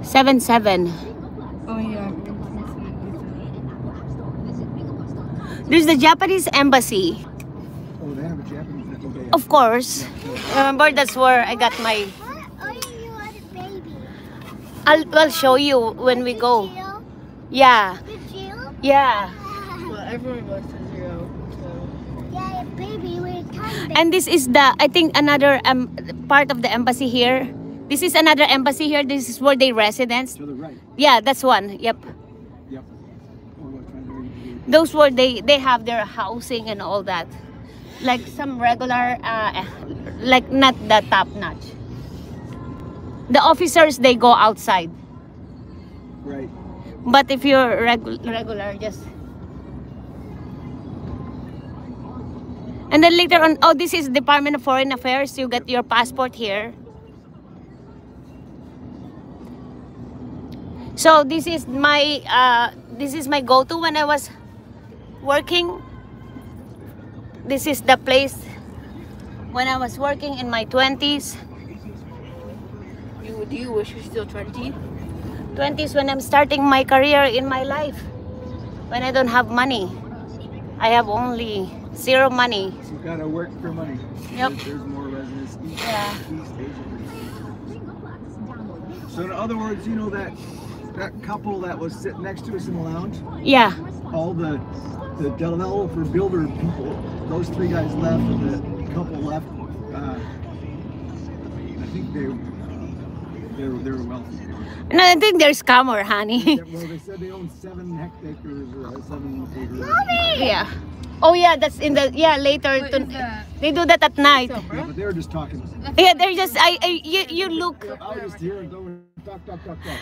7-7. Oh yeah. There's the Japanese embassy. Oh, they have a Japanese. I think they have. Of course. Remember, that's where I got my... What are you on a baby? I'll show you when we go. Zero? Yeah. Good zero? Yeah. Well, everyone goes to 0. So. Yeah, baby, we're tiny baby. And this is the, I think, another part of the embassy here. This is another embassy here. This is where they residence. To the right. Yeah, that's one. Yep. Yep. Oh, look, trying to read. Those were they have their housing and all that. Like some regular, like not the top notch. The officers, they go outside. Right. But if you're regular, just... And then later on, oh, this is Department of Foreign Affairs. You get your passport here. So this is my go-to when I was working. This is the place when I was working in my 20s. Do you wish you're still 20? 20s when I'm starting my career in my life. When I don't have money. I have only zero money. So you gotta work for money. Yep. There's more residents. Yeah. East Asia. So in other words, you know that couple that was sitting next to us in the lounge, Yeah. all the developer builder people, those 3 guys left, and the couple left. I think they were wealthy. No, I think there's scammer, honey. Well, they said they own 7 hectares or 7 acres. Yeah. Oh yeah, that's in the later. What is that? They do that at night. Yeah, but they were just talking. Yeah, they're just you look. I was just hearing them talk.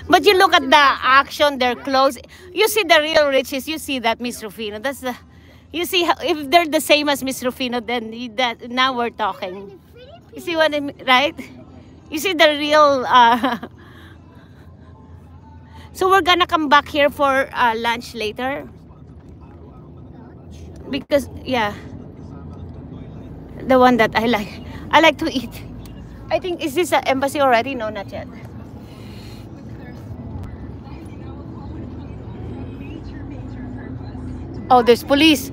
But you look at the action, their clothes. You see the real riches. You see that, Miss Rufino. That's the. You see how, if they're the same as Miss Rufino, then that now we're talking. You see what I mean, right? You see the real. So we're gonna come back here for lunch later. Because yeah, the one that I like to eat. I think, is this an embassy already? No, not yet. Oh, there's police.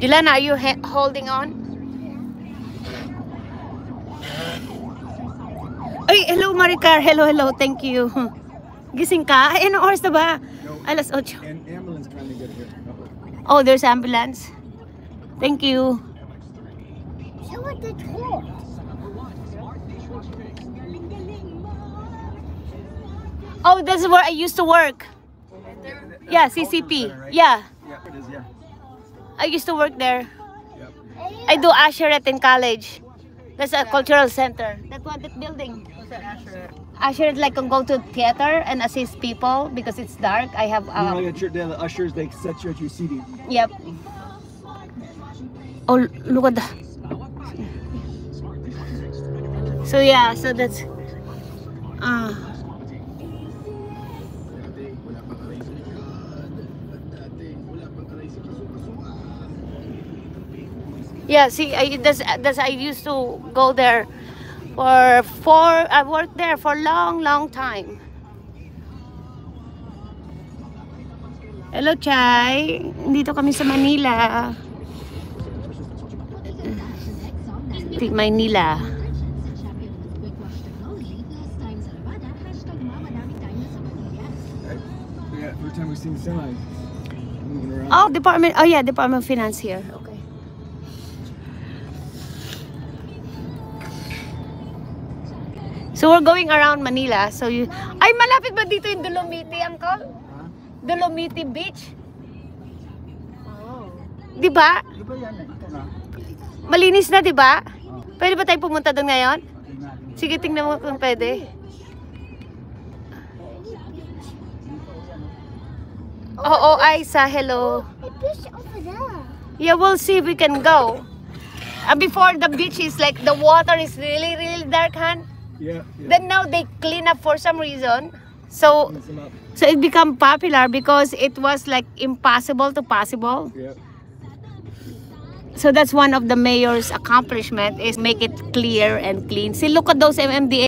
Dilana, are you holding on? Ay, hello Maricar. Hello. Thank you. Gising ka? Ay, anong oras na ba? Alas 8. And ambulance trying to get here. Oh, there's ambulance. Thank you. So what the talk? Oh, that's where I used to work. Yeah, CCP. Yeah, Yeah, it is. Yeah. I used to work there. Yep. I do Asheret in college. That's a cultural center. That one, that building. What's that Asher? Asheret, like, can go to theater and assist people because it's dark. I have, You know, like at church, the ushers, they set you at your seating. yep. Oh, look at that. So yeah, so that's, yeah, see, I used to go there I worked there for long time. Hello, Chay. Dito kami sa Manila. Manila. Yeah, first time we've seen semis moving around. Oh, Department of Finance here. Okay. So we're going around Manila. So ay, malapit ba dito yung Dolomiti, Uncle? Huh? Dolomiti Beach? Oh. Di ba? Di ba yan? Ito na. Malinis na, di ba? Oh. Pwede ba tayo pumunta doon ngayon? Tingnan. Sige, tingnan mo kung pwede. Oo, Aisa, hello. A fish over there. Yeah, we'll see if we can go. Before, the beach is like, the water is really dark, Han. Yeah. Then now they clean up for some reason. So Mix them up. it become popular because it was like impossible to possible. Yep. So that's one of the mayor's accomplishment is make it clear and clean. See, look at those MMDA.